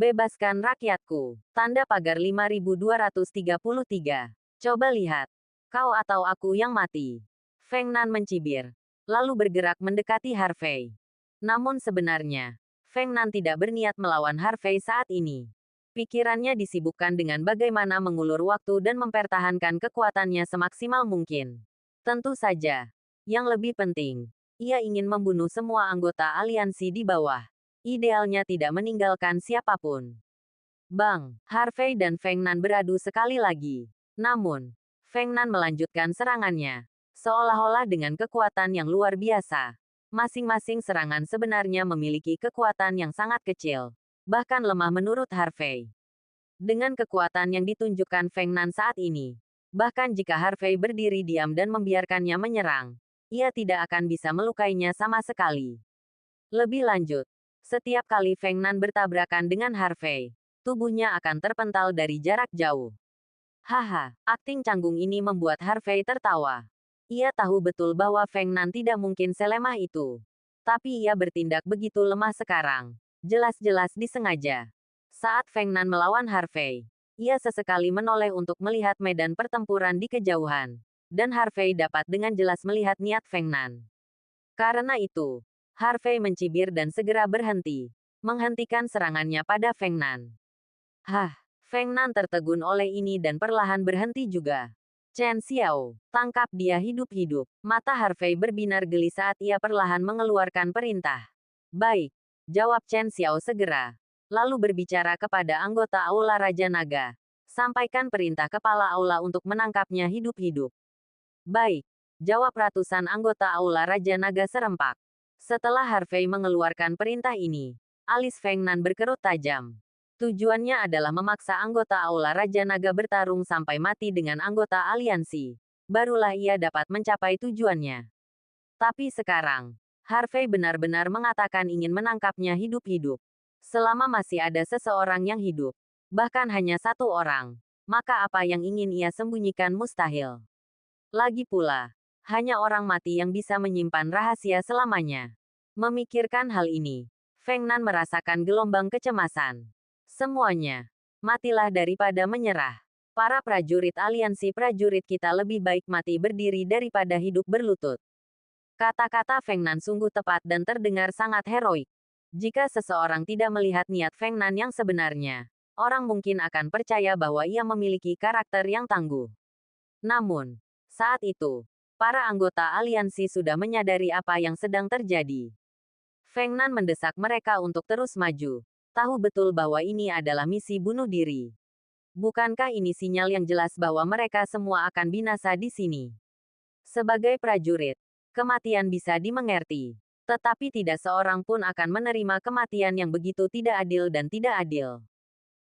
Bebaskan rakyatku. Tanda pagar 5233. Coba lihat. Kau atau aku yang mati. Feng Nan mencibir. Lalu bergerak mendekati Harvey. Namun sebenarnya, Feng Nan tidak berniat melawan Harvey saat ini. Pikirannya disibukkan dengan bagaimana mengulur waktu dan mempertahankan kekuatannya semaksimal mungkin. Tentu saja. Yang lebih penting, ia ingin membunuh semua anggota aliansi di bawah. Idealnya tidak meninggalkan siapapun. Bang, Harvey dan Feng Nan beradu sekali lagi. Namun, Feng Nan melanjutkan serangannya. Seolah-olah dengan kekuatan yang luar biasa. Masing-masing serangan sebenarnya memiliki kekuatan yang sangat kecil. Bahkan lemah menurut Harvey. Dengan kekuatan yang ditunjukkan Feng Nan saat ini. Bahkan jika Harvey berdiri diam dan membiarkannya menyerang, ia tidak akan bisa melukainya sama sekali. Lebih lanjut, setiap kali Feng Nan bertabrakan dengan Harvey, tubuhnya akan terpental dari jarak jauh. Haha, akting canggung ini membuat Harvey tertawa. Ia tahu betul bahwa Feng Nan tidak mungkin selemah itu. Tapi ia bertindak begitu lemah sekarang. Jelas-jelas disengaja. Saat Feng Nan melawan Harvey, ia sesekali menoleh untuk melihat medan pertempuran di kejauhan. Dan Harvey dapat dengan jelas melihat niat Feng Nan. Karena itu, Harvey mencibir dan segera berhenti, menghentikan serangannya pada Feng Nan. Hah, Feng Nan tertegun oleh ini dan perlahan berhenti juga. Chen Xiao, tangkap dia hidup-hidup. Mata Harvey berbinar geli saat ia perlahan mengeluarkan perintah. Baik, jawab Chen Xiao segera. Lalu berbicara kepada anggota Aula Raja Naga. Sampaikan perintah kepala Aula untuk menangkapnya hidup-hidup. Baik, jawab ratusan anggota Aula Raja Naga serempak. Setelah Harvey mengeluarkan perintah ini, alis Feng Nan berkerut tajam. Tujuannya adalah memaksa anggota Aula Raja Naga bertarung sampai mati dengan anggota aliansi. Barulah ia dapat mencapai tujuannya. Tapi sekarang, Harvey benar-benar mengatakan ingin menangkapnya hidup-hidup. Selama masih ada seseorang yang hidup, bahkan hanya satu orang, maka apa yang ingin ia sembunyikan mustahil. Lagi pula, hanya orang mati yang bisa menyimpan rahasia selamanya. Memikirkan hal ini, Feng Nan merasakan gelombang kecemasan. Semuanya, matilah daripada menyerah. Para prajurit aliansi prajurit kita lebih baik mati berdiri daripada hidup berlutut. Kata-kata Feng Nan sungguh tepat dan terdengar sangat heroik. Jika seseorang tidak melihat niat Feng Nan yang sebenarnya, orang mungkin akan percaya bahwa ia memiliki karakter yang tangguh. Namun, saat itu, para anggota aliansi sudah menyadari apa yang sedang terjadi. Feng Nan mendesak mereka untuk terus maju. Tahu betul bahwa ini adalah misi bunuh diri. Bukankah ini sinyal yang jelas bahwa mereka semua akan binasa di sini? Sebagai prajurit, kematian bisa dimengerti. Tetapi tidak seorang pun akan menerima kematian yang begitu tidak adil dan tidak adil.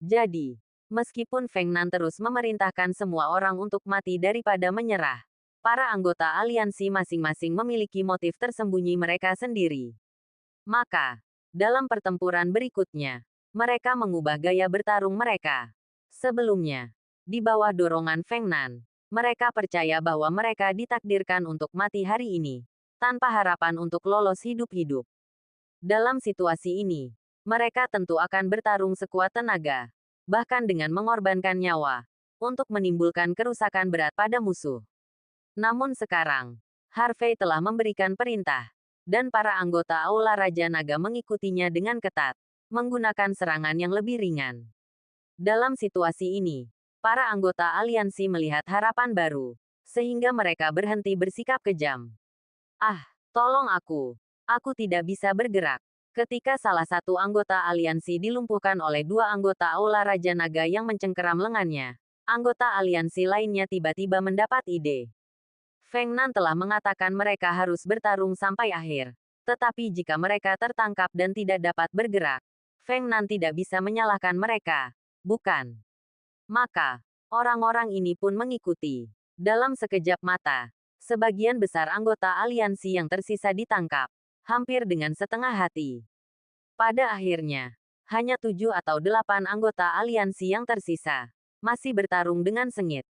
Jadi, meskipun Feng Nan terus memerintahkan semua orang untuk mati daripada menyerah, para anggota aliansi masing-masing memiliki motif tersembunyi mereka sendiri. Maka, dalam pertempuran berikutnya, mereka mengubah gaya bertarung mereka. Sebelumnya, di bawah dorongan Feng Nan, mereka percaya bahwa mereka ditakdirkan untuk mati hari ini, tanpa harapan untuk lolos hidup-hidup. Dalam situasi ini, mereka tentu akan bertarung sekuat tenaga, bahkan dengan mengorbankan nyawa, untuk menimbulkan kerusakan berat pada musuh. Namun sekarang, Harvey telah memberikan perintah, dan para anggota Aula Raja Naga mengikutinya dengan ketat, menggunakan serangan yang lebih ringan. Dalam situasi ini, para anggota aliansi melihat harapan baru, sehingga mereka berhenti bersikap kejam. Ah, tolong aku. Aku tidak bisa bergerak. Ketika salah satu anggota aliansi dilumpuhkan oleh dua anggota Aula Raja Naga yang mencengkeram lengannya, anggota aliansi lainnya tiba-tiba mendapat ide. Feng Nan telah mengatakan mereka harus bertarung sampai akhir. Tetapi jika mereka tertangkap dan tidak dapat bergerak, Feng Nan tidak bisa menyalahkan mereka, bukan? Maka, orang-orang ini pun mengikuti. Dalam sekejap mata, sebagian besar anggota aliansi yang tersisa ditangkap, hampir dengan setengah hati. Pada akhirnya, hanya 7 atau 8 anggota aliansi yang tersisa, masih bertarung dengan sengit.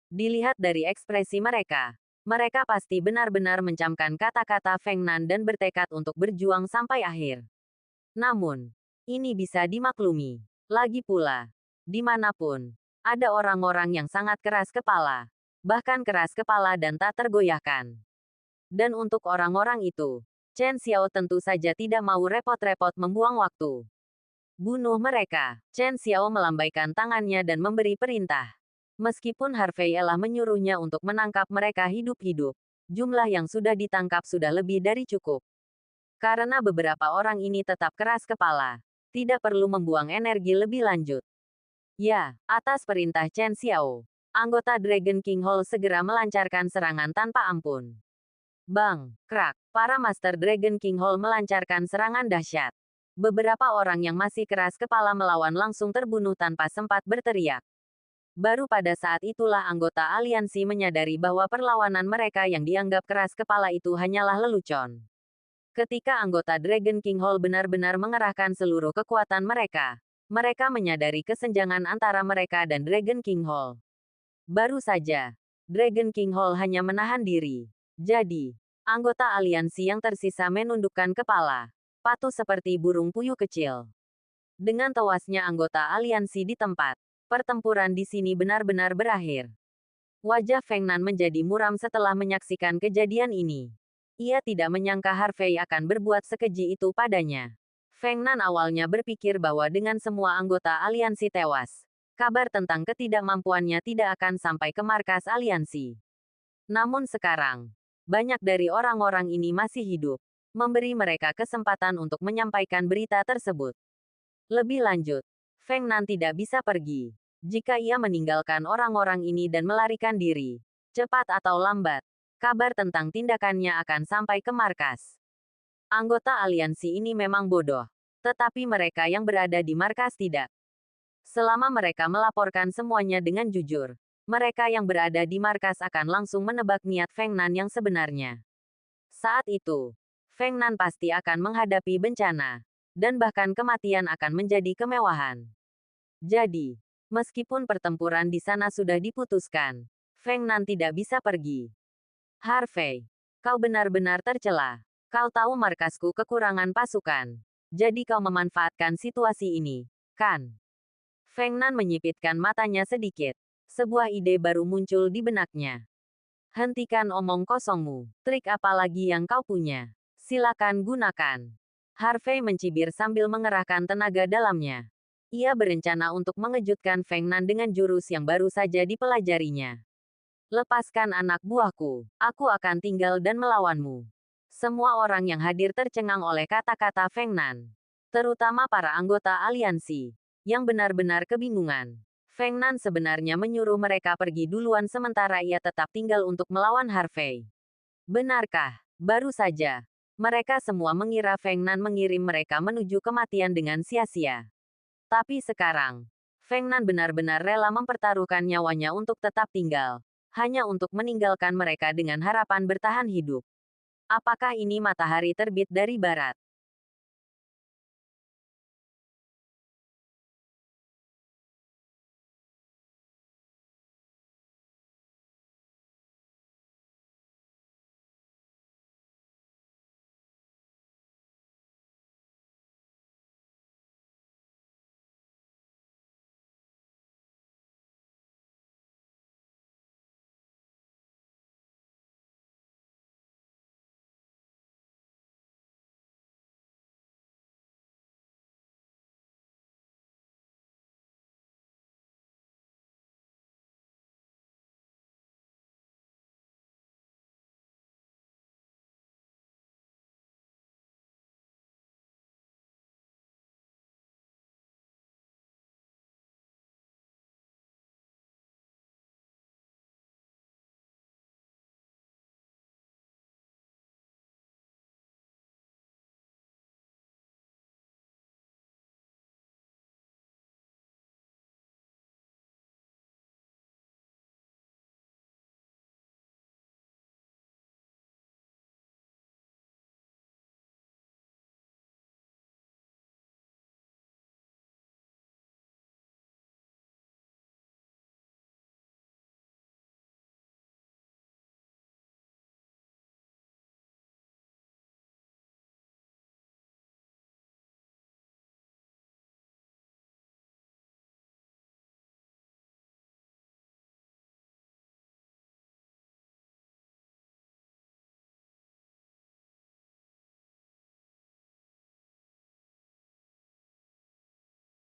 Dilihat dari ekspresi mereka, mereka pasti benar-benar mencamkan kata-kata Feng Nan dan bertekad untuk berjuang sampai akhir. Namun, ini bisa dimaklumi. Lagi pula, dimanapun, ada orang-orang yang sangat keras kepala. Bahkan keras kepala dan tak tergoyahkan. Dan untuk orang-orang itu, Chen Xiao tentu saja tidak mau repot-repot membuang waktu. Bunuh mereka. Chen Xiao melambaikan tangannya dan memberi perintah. Meskipun Harvey Elah menyuruhnya untuk menangkap mereka hidup-hidup, jumlah yang sudah ditangkap sudah lebih dari cukup. Karena beberapa orang ini tetap keras kepala, tidak perlu membuang energi lebih lanjut. Ya, atas perintah Chen Xiao, anggota Dragon King Hall segera melancarkan serangan tanpa ampun. Bang, krak, para Master Dragon King Hall melancarkan serangan dahsyat. Beberapa orang yang masih keras kepala melawan langsung terbunuh tanpa sempat berteriak. Baru pada saat itulah anggota aliansi menyadari bahwa perlawanan mereka yang dianggap keras kepala itu hanyalah lelucon. Ketika anggota Dragon King Hall benar-benar mengerahkan seluruh kekuatan mereka, mereka menyadari kesenjangan antara mereka dan Dragon King Hall. Baru saja, Dragon King Hall hanya menahan diri. Jadi, anggota aliansi yang tersisa menundukkan kepala, patuh seperti burung puyuh kecil. Dengan tewasnya anggota aliansi di tempat, pertempuran di sini benar-benar berakhir. Wajah Feng Nan menjadi muram setelah menyaksikan kejadian ini. Ia tidak menyangka Harvey akan berbuat sekeji itu padanya. Feng Nan awalnya berpikir bahwa dengan semua anggota aliansi tewas, kabar tentang ketidakmampuannya tidak akan sampai ke markas aliansi. Namun sekarang, banyak dari orang-orang ini masih hidup, memberi mereka kesempatan untuk menyampaikan berita tersebut. Lebih lanjut, Feng Nan tidak bisa pergi. Jika ia meninggalkan orang-orang ini dan melarikan diri, cepat atau lambat, kabar tentang tindakannya akan sampai ke markas. Anggota aliansi ini memang bodoh, tetapi mereka yang berada di markas tidak. Selama mereka melaporkan semuanya dengan jujur, mereka yang berada di markas akan langsung menebak niat Feng Nan yang sebenarnya. Saat itu, Feng Nan pasti akan menghadapi bencana, dan bahkan kematian akan menjadi kemewahan. Jadi, meskipun pertempuran di sana sudah diputuskan, Feng Nan tidak bisa pergi. Harvey, kau benar-benar tercela. Kau tahu markasku kekurangan pasukan. Jadi kau memanfaatkan situasi ini, kan? Feng Nan menyipitkan matanya sedikit. Sebuah ide baru muncul di benaknya. Hentikan omong kosongmu. Trik apa lagi yang kau punya? Silakan gunakan. Harvey mencibir sambil mengerahkan tenaga dalamnya. Ia berencana untuk mengejutkan Feng Nan dengan jurus yang baru saja dipelajarinya. Lepaskan anak buahku. Aku akan tinggal dan melawanmu. Semua orang yang hadir tercengang oleh kata-kata Feng Nan. Terutama para anggota aliansi, yang benar-benar kebingungan. Feng Nan sebenarnya menyuruh mereka pergi duluan sementara ia tetap tinggal untuk melawan Harvey. Benarkah? Baru saja, mereka semua mengira Feng Nan mengirim mereka menuju kematian dengan sia-sia. Tapi sekarang, Feng Nan benar-benar rela mempertaruhkan nyawanya untuk tetap tinggal, hanya untuk meninggalkan mereka dengan harapan bertahan hidup. Apakah ini matahari terbit dari barat?